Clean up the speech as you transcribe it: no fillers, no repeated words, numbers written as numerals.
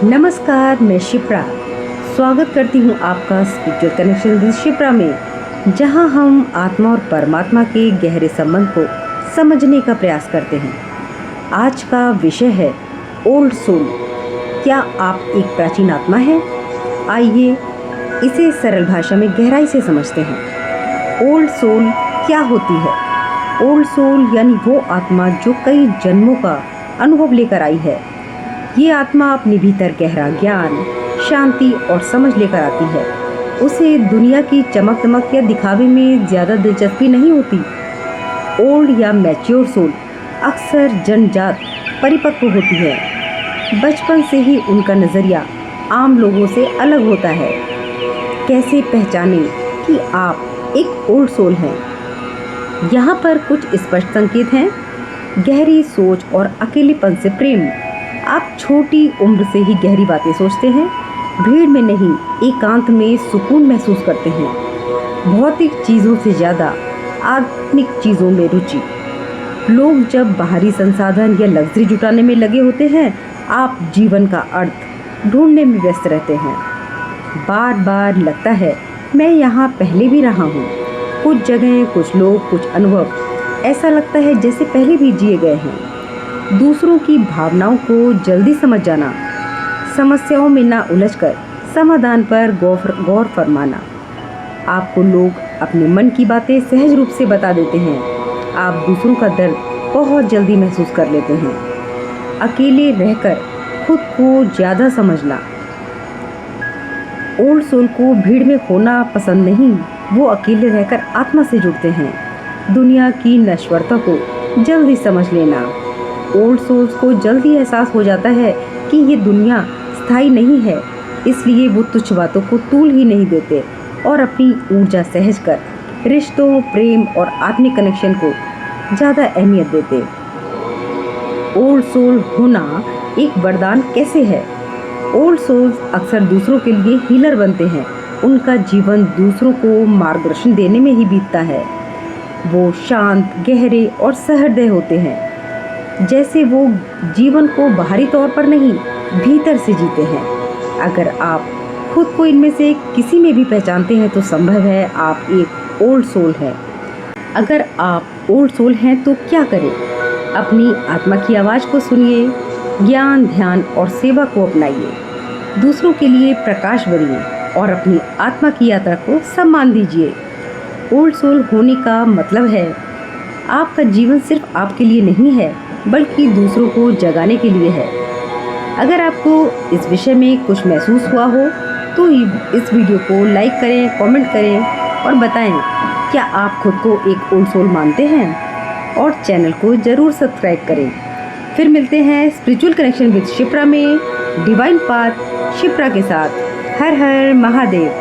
नमस्कार, मैं शिप्रा स्वागत करती हूँ आपका स्पिरिचुअल कनेक्शन विद शिप्रा में, जहाँ हम आत्मा और परमात्मा के गहरे संबंध को समझने का प्रयास करते हैं। आज का विषय है ओल्ड सोल। क्या आप एक प्राचीन आत्मा हैं? आइए इसे सरल भाषा में गहराई से समझते हैं। ओल्ड सोल क्या होती है? ओल्ड सोल यानी वो आत्मा जो कई जन्मों का अनुभव लेकर आई है। ये आत्मा अपने भीतर गहरा ज्ञान, शांति और समझ लेकर आती है। उसे दुनिया की चमक दमक या दिखावे में ज़्यादा दिलचस्पी नहीं होती। ओल्ड या मैच्योर सोल अक्सर जनजात परिपक्व होती है। बचपन से ही उनका नज़रिया आम लोगों से अलग होता है। कैसे पहचानें कि आप एक ओल्ड सोल हैं? यहाँ पर कुछ स्पष्ट संकेत हैं। गहरी सोच और अकेलेपन से प्रेम। आप छोटी उम्र से ही गहरी बातें सोचते हैं, भीड़ में नहीं, एकांत में सुकून महसूस करते हैं। भौतिक चीज़ों से ज़्यादा आत्मिक चीज़ों में रुचि। लोग जब बाहरी संसाधन या लग्जरी जुटाने में लगे होते हैं, आप जीवन का अर्थ ढूंढने में व्यस्त रहते हैं। बार बार लगता है मैं यहाँ पहले भी रहा हूँ। कुछ जगह, कुछ लोग, कुछ अनुभव ऐसा लगता है जैसे पहले भी जिए गए हैं। दूसरों की भावनाओं को जल्दी समझ जाना, समस्याओं में ना उलझकर समाधान पर गौर फरमाना। आपको लोग अपने मन की बातें सहज रूप से बता देते हैं। आप दूसरों का दर्द बहुत जल्दी महसूस कर लेते हैं। अकेले रहकर खुद को ज़्यादा समझना। ओल्ड सोल को भीड़ में होना पसंद नहीं, वो अकेले रहकर आत्मा से जुड़ते हैं। दुनिया की नश्वरता को जल्दी समझ लेना। ओल्ड सोल्स को जल्दी एहसास हो जाता है कि ये दुनिया स्थायी नहीं है, इसलिए वो तुच्छ बातों को तूल ही नहीं देते और अपनी ऊर्जा सहज कर रिश्तों, प्रेम और आत्मिक कनेक्शन को ज़्यादा अहमियत देते। ओल्ड सोल होना एक वरदान कैसे है? ओल्ड सोल्स अक्सर दूसरों के लिए हीलर बनते हैं। उनका जीवन दूसरों को मार्गदर्शन देने में ही बीतता है। वो शांत, गहरे और सहृदय होते हैं, जैसे वो जीवन को बाहरी तौर पर नहीं, भीतर से जीते हैं। अगर आप खुद को इनमें से किसी में भी पहचानते हैं तो संभव है आप एक ओल्ड सोल हैं। अगर आप ओल्ड सोल हैं तो क्या करें? अपनी आत्मा की आवाज़ को सुनिए, ज्ञान, ध्यान और सेवा को अपनाइए। दूसरों के लिए प्रकाश बनिए और अपनी आत्मा की यात्रा को सम्मान दीजिए। ओल्ड सोल होने का मतलब है आपका जीवन सिर्फ आपके लिए नहीं है, बल्कि दूसरों को जगाने के लिए है। अगर आपको इस विषय में कुछ महसूस हुआ हो तो इस वीडियो को लाइक करें, कमेंट करें और बताएं क्या आप खुद को एक ओल्ड सोल मानते हैं, और चैनल को ज़रूर सब्सक्राइब करें। फिर मिलते हैं स्पिरिचुअल कनेक्शन विद शिप्रा में, डिवाइन पाथ शिप्रा के साथ। हर हर महादेव।